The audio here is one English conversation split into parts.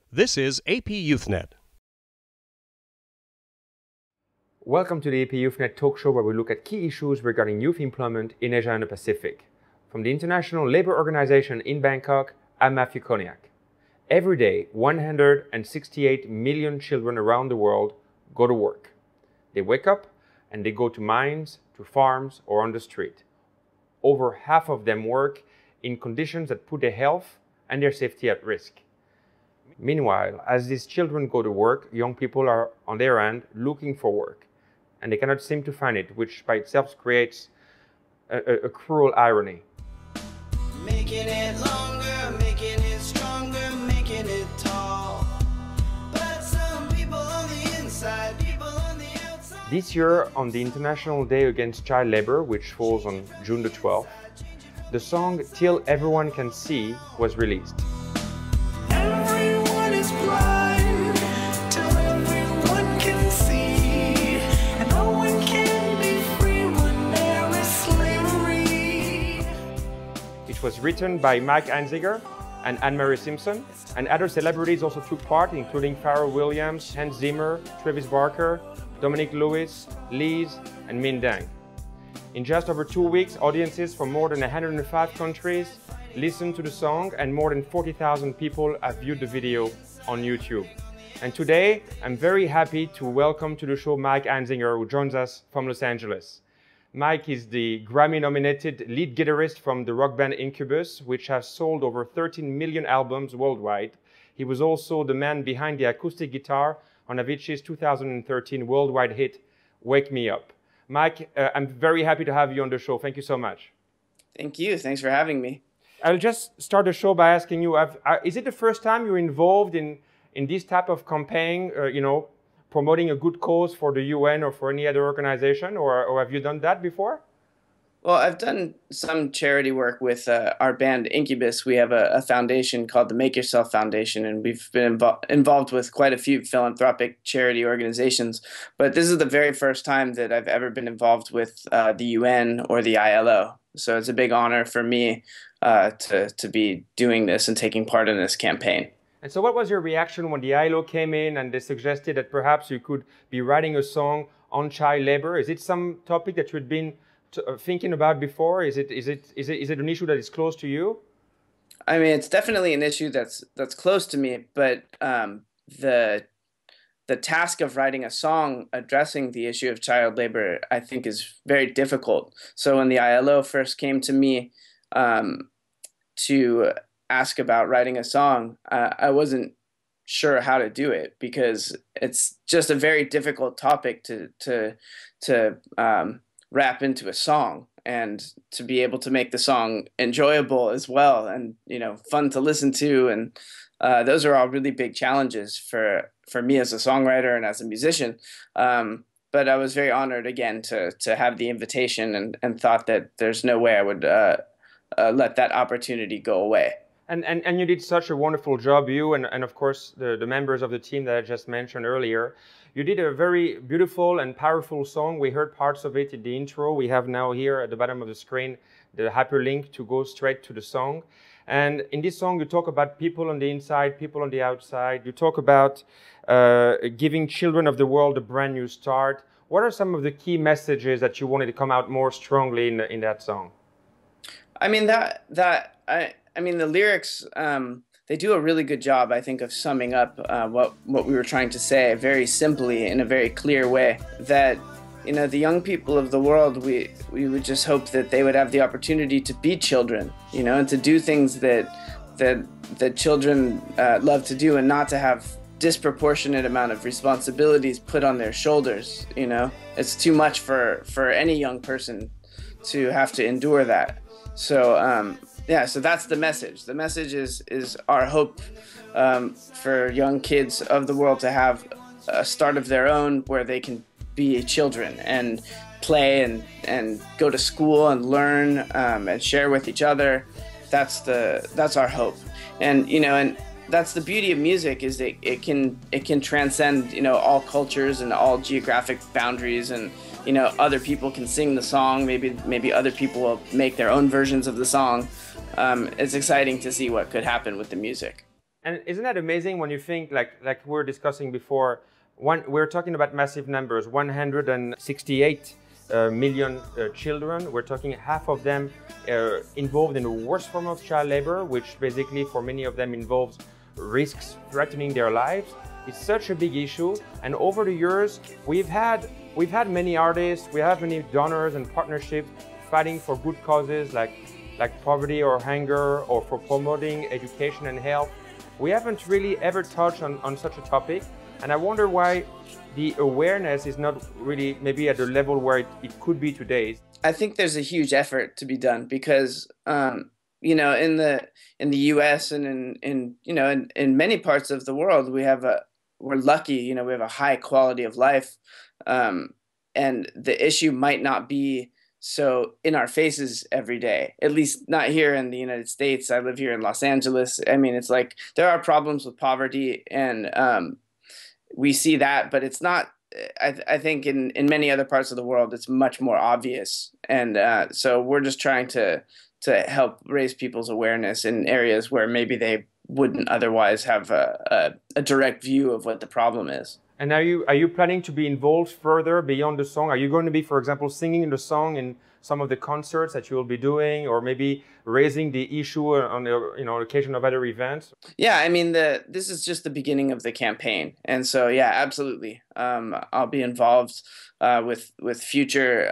This is APYouthNet. Welcome to the APYouthNet talk show where we look at key issues regarding youth employment in Asia and the Pacific. From the International Labour Organization in Bangkok, I'm Matthew Koniak. Every day, 168 million children around the world go to work. They wake up and they go to mines, to farms, or on the street. Over half of them work in conditions that put their health and their safety at risk. Meanwhile, as these children go to work, young people are on their end looking for work, and they cannot seem to find it, which by itself creates a cruel irony. Making it longer, making it stronger, making it tall. But some people on the inside, people on the outside. This year, on the International Day Against Child Labor, which falls on June the 12th, the song Till Everyone Can See was released. Everyone is blind till everyone can see, and no one can be free when there is slavery. It was written by Mike Einziger and Anne-Marie Simpson, and other celebrities also took part, including Pharrell Williams, Hans Zimmer, Travis Barker, Dominic Lewis, Liz, and Min Dang. In just over 2 weeks, audiences from more than 105 countries listened to the song, and more than 40,000 people have viewed the video on YouTube. And today, I'm very happy to welcome to the show Mike Einziger, who joins us from Los Angeles. Mike is the Grammy-nominated lead guitarist from the rock band Incubus, which has sold over 13 million albums worldwide. He was also the man behind the acoustic guitar on Avicii's 2013 worldwide hit, Wake Me Up. Mike, I'm very happy to have you on the show. Thank you so much. Thank you. Thanks for having me. I'll just start the show by asking you, is it the first time you're involved in this type of campaign, promoting a good cause for the UN or for any other organization, or have you done that before? Well, I've done some charity work with our band Incubus. We have a foundation called the Make Yourself Foundation, and we've been involved with quite a few philanthropic charity organizations. But this is the very first time that I've ever been involved with the UN or the ILO. So it's a big honor for me to be doing this and taking part in this campaign. And so what was your reaction when the ILO came in and they suggested that perhaps you could be writing a song on child labor? Is it some topic that you'd been thinking about before? Is it an issue that is close to you? I mean, it's definitely an issue that's close to me, but the task of writing a song addressing the issue of child labor, I think, is very difficult. So when the ILO first came to me to ask about writing a song, I wasn't sure how to do it, because it's just a very difficult topic to wrap into a song, and to be able to make the song enjoyable as well, and fun to listen to, and those are all really big challenges for me as a songwriter and as a musician. But I was very honored again to have the invitation, and thought that there's no way I would let that opportunity go away. And you did such a wonderful job, you and of course the members of the team that I just mentioned earlier. You did a very beautiful and powerful song. We heard parts of it in the intro. We have now here at the bottom of the screen the hyperlink to go straight to the song. And in this song, you talk about people on the inside, people on the outside. You talk about giving children of the world a brand new start. What are some of the key messages that you wanted to come out more strongly in that song? I mean, the lyrics, they do a really good job, I think, of summing up what we were trying to say very simply, in a very clear way. That, the young people of the world, we would just hope that they would have the opportunity to be children, and to do things that children love to do, and not to have disproportionate amount of responsibilities put on their shoulders. It's too much for any young person to have to endure that. So so that's the message. The message is our hope for young kids of the world to have a start of their own, where they can be children and play and go to school and learn and share with each other. That's our hope. And and that's the beauty of music, is that it can transcend all cultures and all geographic boundaries, and other people can sing the song. Maybe other people will make their own versions of the song. It's exciting to see what could happen with the music. And isn't that amazing when you think, like we were discussing before, we're talking about massive numbers, 168 million children. We're talking half of them involved in the worst form of child labor, which basically for many of them involves risks threatening their lives. It's such a big issue, and over the years we've had many artists, we have many donors and partnerships fighting for good causes like poverty or hunger, or for promoting education and health. We haven't really ever touched on such a topic, and I wonder why the awareness is not really maybe at the level where it could be today. I think there's a huge effort to be done because you know, in the U.S. and in many parts of the world, we're lucky. You know, we have a high quality of life, and the issue might not be so in our faces every day, at least not here in the United States. I live here in Los Angeles. I mean, it's like there are problems with poverty, and we see that, but it's not. I think in many other parts of the world, it's much more obvious, and so we're just trying to help raise people's awareness in areas where maybe they wouldn't otherwise have a direct view of what the problem is. And are you planning to be involved further beyond the song? Are you going to be, for example, singing the song in some of the concerts that you will be doing, or maybe raising the issue on the occasion of other events? Yeah, I mean, this is just the beginning of the campaign, and so yeah, absolutely. I'll be involved with future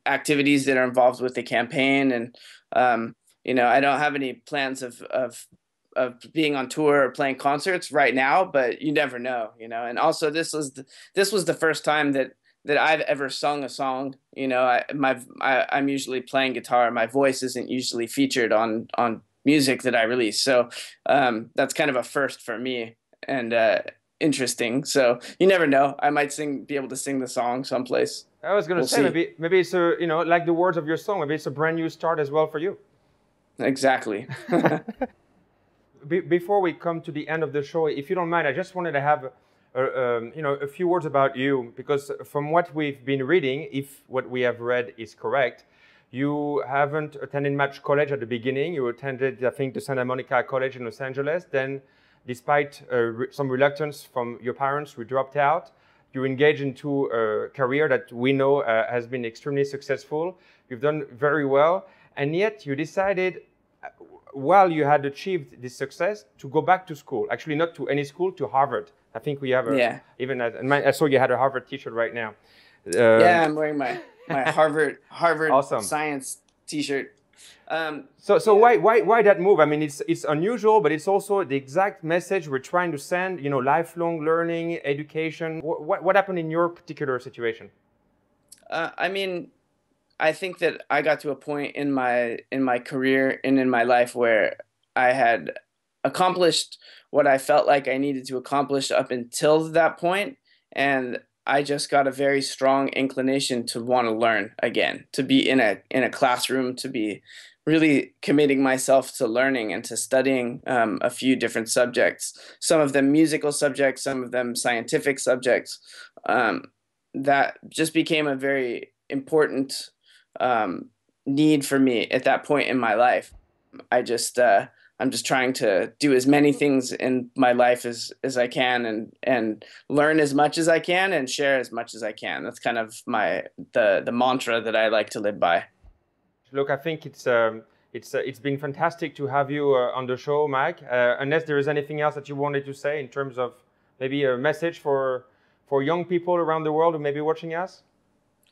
activities that are involved with the campaign, and I don't have any plans of being on tour or playing concerts right now, but you never know, And also, this was the first time that I've ever sung a song. I'm usually playing guitar. My voice isn't usually featured on music that I release, so that's kind of a first for me, and interesting. So you never know. I might be able to sing the song someplace. I was going to say, maybe it's like the words of your song. Maybe it's a brand new start as well for you. Exactly. Before we come to the end of the show, if you don't mind, I just wanted to have a few words about you, because from what we've been reading, if what we have read is correct, you haven't attended much college at the beginning. You attended, I think, the Santa Monica College in Los Angeles. Then, despite some reluctance from your parents, you dropped out. You engaged into a career that we know has been extremely successful. You've done very well, and yet you decided, while you had achieved this success, to go back to school. Actually, not to any school, to Harvard. I think we have I saw you had a Harvard T-shirt right now. Yeah, I'm wearing my Harvard awesome. Science T-shirt. So why that move? I mean, it's unusual, but it's also the exact message we're trying to send. Lifelong learning, education. What happened in your particular situation? I mean, I think that I got to a point in my career and in my life where I had accomplished what I felt like I needed to accomplish up until that point, and I just got a very strong inclination to want to learn again, to be in a classroom, to be really committing myself to learning and to studying a few different subjects, some of them musical subjects, some of them scientific subjects. That just became a very important need for me at that point in my life. I'm just trying to do as many things in my life as I can, and learn as much as I can and share as much as I can. That's kind of the mantra that I like to live by. Look, I think it's been fantastic to have you on the show, Mike. Unless there is anything else that you wanted to say in terms of maybe a message for young people around the world who may be watching us.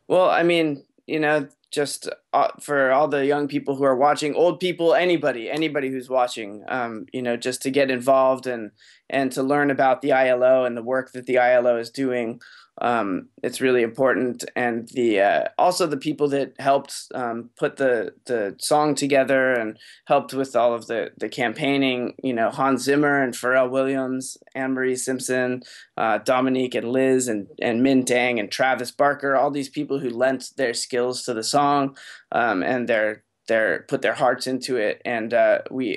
Well, I mean, just for all the young people who are watching, old people, anybody who's watching, just to get involved and to learn about the ILO and the work that the ILO is doing. It's really important, and also the people that helped put the song together and helped with all of the campaigning. Hans Zimmer and Pharrell Williams, Anne-Marie Simpson, Dominique and Liz and Min Dang and Travis Barker. All these people who lent their skills to the song and put their hearts into it, and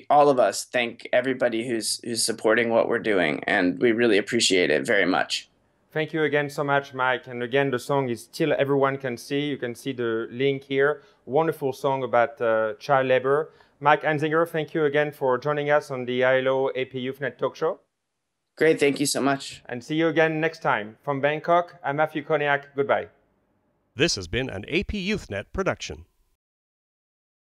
all of us thank everybody who's supporting what we're doing, and we really appreciate it very much. Thank you again so much, Mike. And again, the song is Still Everyone Can See. You can see the link here. Wonderful song about child labor. Mike Einziger, thank you again for joining us on the ILO APYouthNet talk show. Great, thank you so much. And see you again next time. From Bangkok, I'm Matthew Koniak. Goodbye. This has been an APYouthNet production.